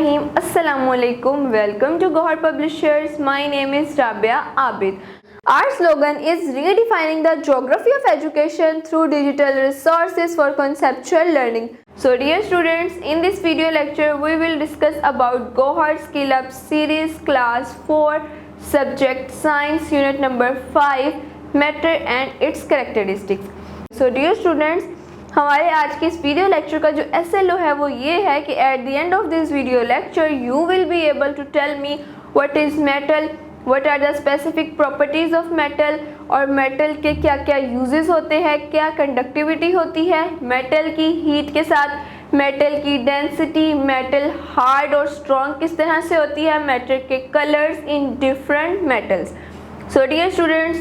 Bismillahirrahmanirrahim. Assalamualaikum. Welcome to Gohar Publishers. My name is Rabia Abid. Our slogan is redefining the geography of education through digital resources for conceptual learning. So dear students, in this video lecture we will discuss about Gohar Skill Up series class 4 subject science unit number 5 matter and its characteristics. So dear students, हमारे आज के इस video lecture का जो SLO है वो ये है कि at the end of this video lecture you will be able to tell me what is metal, what are the specific properties of metal और मेटल के क्या क्या यूजेस होते हैं, क्या कंडक्टिविटी होती है, मेटल की हीट के साथ मेटल की डेंसिटी, मेटल हार्ड और स्ट्रॉन्ग किस तरह से होती है, मेटल के colours in different metals. So dear students,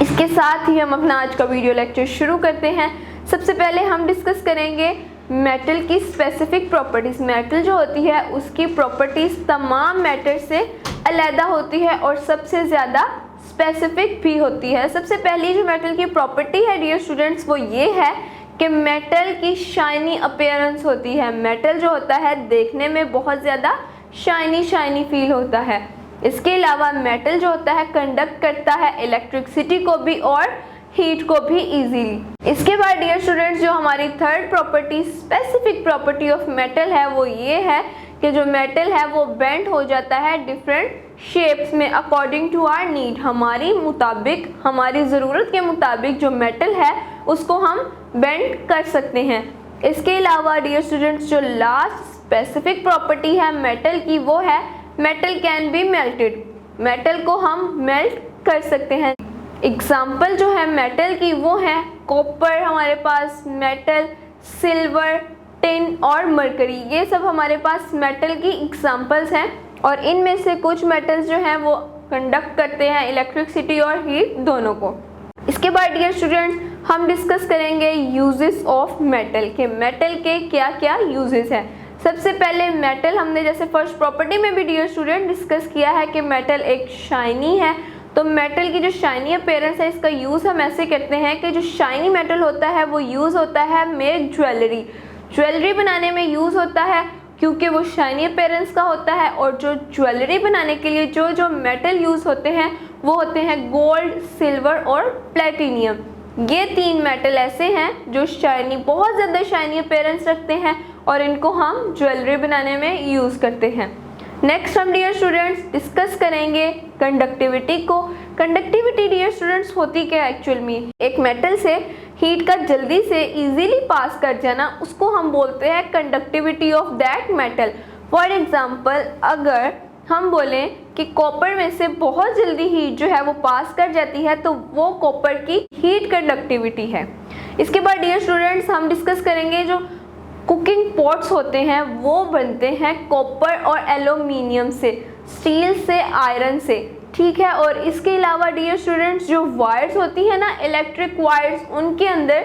इसके साथ ही हम अपना आज का वीडियो लेक्चर शुरू करते हैं. सबसे पहले हम डिस्कस करेंगे मेटल की स्पेसिफिक प्रॉपर्टीज़. मेटल जो होती है उसकी प्रॉपर्टीज़ तमाम मेटल से अलग होती है और सबसे ज़्यादा स्पेसिफिक भी होती है. सबसे पहली जो मेटल की प्रॉपर्टी है डियर स्टूडेंट्स वो ये है कि मेटल की शाइनी अपीयरेंस होती है. मेटल जो होता है देखने में बहुत ज़्यादा शाइनी फील होता है. इसके अलावा मेटल जो होता है कंडक्ट करता है इलेक्ट्रिसिटी को भी और हीट को भी इजीली. इसके बाद डियर स्टूडेंट्स जो हमारी third property specific property of metal है वो ये है कि जो मेटल है वो बेंड हो जाता है डिफरेंट शेप्स में अकॉर्डिंग टू आवर नीड. हमारी मुताबिक, हमारी ज़रूरत के मुताबिक जो मेटल है उसको हम बेंड कर सकते हैं. इसके अलावा डियर स्टूडेंट्स जो लास्ट स्पेसिफिक प्रॉपर्टी है मेटल की वो है metal can be melted. Metal को हम मेल्ट कर सकते हैं. एग्जाम्पल जो है मेटल की वो है कॉपर, हमारे पास मेटल, सिल्वर, टिन और मरकरी. ये सब हमारे पास मेटल की एग्जाम्पल्स हैं और इनमें से कुछ मेटल्स जो हैं वो कंडक्ट करते हैं इलेक्ट्रिसिटी और हीट दोनों को. इसके बाद डियर स्टूडेंट्स हम डिस्कस करेंगे यूजेस ऑफ मेटल के मेटल के क्या क्या यूजेस हैं. सबसे पहले मेटल हमने जैसे फर्स्ट प्रॉपर्टी में भी डियर स्टूडेंट डिस्कस किया है कि मेटल एक शाइनी है. तो मेटल की जो शाइनी अपीयरेंस है इसका यूज़ हम ऐसे करते हैं कि जो शाइनी मेटल होता है वो यूज़ होता है मेक ज्वेलरी बनाने में यूज़ होता है क्योंकि वो शाइनी अपीयरेंस का होता है. और जो ज्वेलरी बनाने के लिए जो मेटल यूज़ होते हैं वो होते हैं गोल्ड, सिल्वर और प्लेटिनियम. ये तीन मेटल ऐसे हैं जो शाइनी, बहुत ज़्यादा शाइनी अपीयरेंस रखते हैं और इनको हम ज्वेलरी बनाने में यूज़ करते हैं. नेक्स्ट हम डियर स्टूडेंट्स डिस्कस करेंगे कंडक्टिविटी को. कंडक्टिविटी डियर स्टूडेंट्स होती क्या है एक्चुअल में? एक मेटल से हीट का जल्दी से इजीली पास कर जाना उसको हम बोलते हैं conductivity of that metal. For example अगर हम बोलें कि कॉपर में से बहुत जल्दी हीट जो है वो पास कर जाती है तो वो कॉपर की हीट कंडक्टिविटी है. इसके बाद डियर स्टूडेंट्स हम डिस्कस करेंगे जो कुकिंग पॉट्स होते हैं वो बनते हैं कॉपर और एल्यूमिनियम से, स्टील से, आयरन से, ठीक है. और इसके अलावा डियर स्टूडेंट्स जो वायर्स होती है ना इलेक्ट्रिक वायर्स, उनके अंदर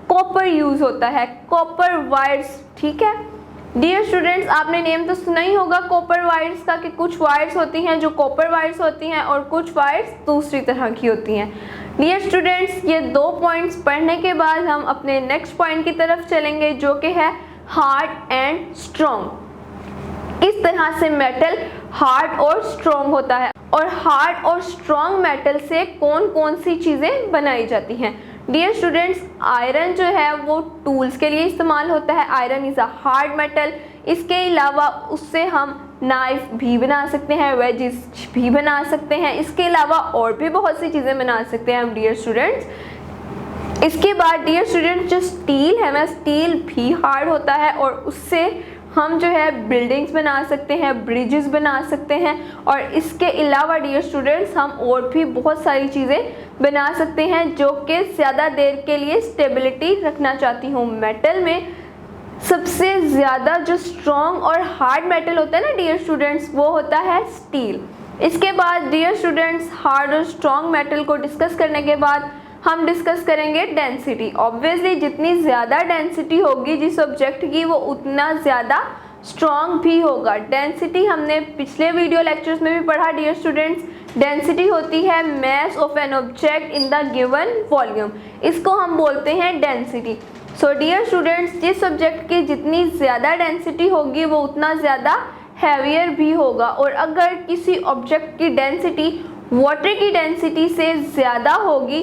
कॉपर यूज़ होता है, कॉपर वायर्स, ठीक है. डियर स्टूडेंट्स आपने नेम तो सुना ही होगा कॉपर वायर्स का कि कुछ वायर्स होती हैं जो कॉपर वायर्स होती हैं और कुछ वायर्स दूसरी तरह की होती हैं. डियर स्टूडेंट्स ये दो पॉइंट्स पढ़ने के बाद हम अपने नेक्स्ट पॉइंट की तरफ चलेंगे जो कि है हार्ड एंड स्ट्रॉन्ग. किस तरह से मेटल हार्ड और स्ट्रॉन्ग होता है और हार्ड और स्ट्रॉन्ग मेटल से कौन कौन सी चीज़ें बनाई जाती हैं. डियर स्टूडेंट्स आयरन जो है वो टूल्स के लिए इस्तेमाल होता है. Iron is a hard metal. इसके अलावा उससे हम नाइफ भी बना सकते हैं, वेजेस भी बना सकते हैं. इसके अलावा और भी बहुत सी चीज़ें बना सकते हैं हम डियर स्टूडेंट्स. इसके बाद डियर स्टूडेंट्स जो स्टील है ना, स्टील भी हार्ड होता है और उससे हम जो है बिल्डिंग्स बना सकते हैं, ब्रिजेस बना सकते हैं. और इसके अलावा डियर स्टूडेंट्स हम और भी बहुत सारी चीज़ें बना सकते हैं जो कि ज़्यादा देर के लिए स्टेबिलिटी रखना चाहती हूँ. मेटल में सबसे ज़्यादा जो स्ट्रॉन्ग और हार्ड मेटल होता है ना डियर स्टूडेंट्स वो होता है स्टील. इसके बाद डियर स्टूडेंट्स हार्ड और स्ट्रॉन्ग मेटल को डिस्कस करने के बाद हम डिस्कस करेंगे डेंसिटी. ऑब्वियसली जितनी ज़्यादा डेंसिटी होगी जिस ऑब्जेक्ट की वो उतना ज़्यादा स्ट्रॉन्ग भी होगा. डेंसिटी हमने पिछले वीडियो लेक्चर्स में भी पढ़ा डियर स्टूडेंट्स. डेंसिटी होती है mass of an object in the given volume. इसको हम बोलते हैं डेंसिटी. सो डियर स्टूडेंट्स, जिस सब्जेक्ट की जितनी ज़्यादा डेंसिटी होगी वो उतना ज़्यादा हैवियर भी होगा, और अगर किसी ऑब्जेक्ट की डेंसिटी वाटर की डेंसिटी से ज़्यादा होगी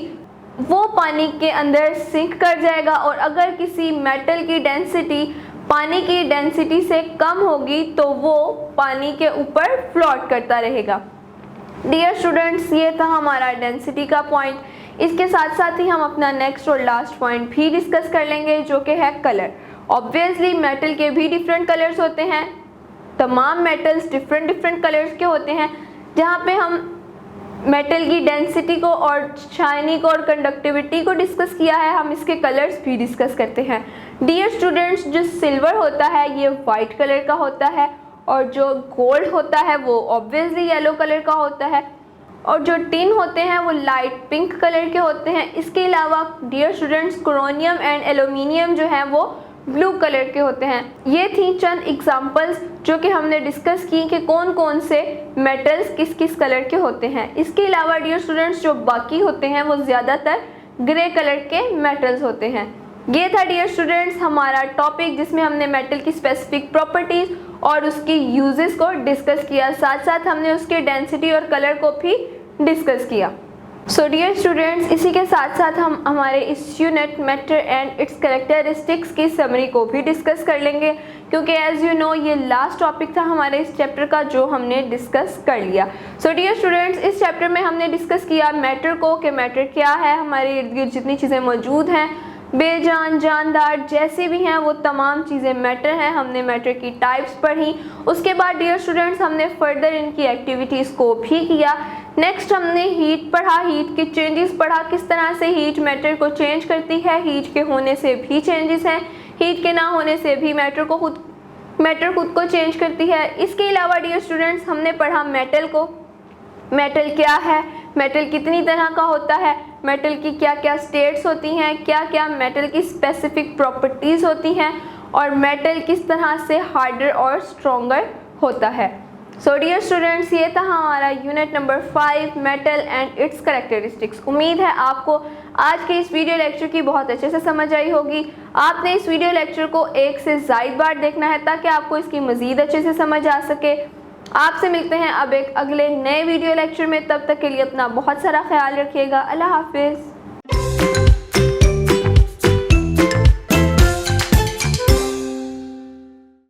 वो पानी के अंदर सिंक कर जाएगा, और अगर किसी मेटल की डेंसिटी पानी की डेंसिटी से कम होगी तो वो पानी के ऊपर फ्लोट करता रहेगा। डियर स्टूडेंट्स, ये था हमारा डेंसिटी का पॉइंट। इसके साथ साथ ही हम अपना नेक्स्ट और लास्ट पॉइंट भी डिस्कस कर लेंगे, जो कि है कलर। ऑब्वियसली मेटल के भी डिफरेंट कलर्स होते हैं, तमाम मेटल्स डिफरेंट कलर्स के होते हैं। जहाँ पे हम मेटल की डेंसिटी को और शाइनिंग को और कंडक्टिविटी को डिस्कस किया है, हम इसके कलर्स भी डिस्कस करते हैं। डियर स्टूडेंट्स, जो सिल्वर होता है ये वाइट कलर का होता है, और जो गोल्ड होता है वो ऑब्वियसली येलो कलर का होता है, और जो टिन होते हैं वो लाइट पिंक कलर के होते हैं। इसके अलावा dear students, chromium and aluminium जो है वो ब्लू कलर के होते हैं। ये थी चंद एग्जांपल्स जो कि हमने डिस्कस की कि कौन कौन से मेटल्स किस किस कलर के होते हैं। इसके अलावा डियर स्टूडेंट्स, जो बाकी होते हैं वो ज़्यादातर ग्रे कलर के मेटल्स होते हैं। ये था डियर स्टूडेंट्स हमारा टॉपिक, जिसमें हमने मेटल की स्पेसिफिक प्रॉपर्टीज़ और उसकी यूजेस को डिस्कस किया, साथ साथ हमने उसके डेंसिटी और कलर को भी डिस्कस किया। सो डियर स्टूडेंट्स, इसी के साथ साथ हम हमारे इस unit matter and it's characteristics की समरी को भी डिस्कस कर लेंगे, क्योंकि एज यू नो ये लास्ट टॉपिक था हमारे इस चैप्टर का जो हमने डिस्कस कर लिया। सो डियर स्टूडेंट्स, इस चैप्टर में हमने डिस्कस किया मैटर को, कि मैटर क्या है, हमारे इर्द गिर्द जितनी चीज़ें मौजूद हैं, बेजान जानदार जैसी भी हैं वो तमाम चीज़ें मैटर हैं। हमने मैटर की टाइप्स पढ़ी। उसके बाद डियर स्टूडेंट्स हमने फर्दर इनकी एक्टिविटीज़ को भी किया। नेक्स्ट हमने हीट पढ़ा, हीट की चेंजेस पढ़ा, किस तरह से हीट मैटर को चेंज करती है। हीट के होने से भी चेंजेस हैं, हीट के ना होने से भी मैटर खुद को चेंज करती है। इसके अलावा डियर स्टूडेंट्स हमने पढ़ा मेटल को, मेटल क्या है, मेटल कितनी तरह का होता है, मेटल की क्या क्या स्टेट्स होती हैं, क्या क्या मेटल की स्पेसिफिक प्रॉपर्टीज़ होती हैं, और मेटल किस तरह से हार्डर और स्ट्रॉन्गर होता है। सो डियर स्टूडेंट्स, ये था हमारा unit number 5 metal and it's characteristics. उम्मीद है आपको आज के इस वीडियो लेक्चर की बहुत अच्छे से समझ आई होगी। आपने इस वीडियो लेक्चर को एक से ज़ायद बार देखना है ताकि आपको इसकी मज़ीद अच्छे से समझ आ सके। आपसे मिलते हैं अब एक अगले नए वीडियो लेक्चर में, तब तक के लिए अपना बहुत सारा ख्याल रखिएगा। अल्लाह हाफिज़।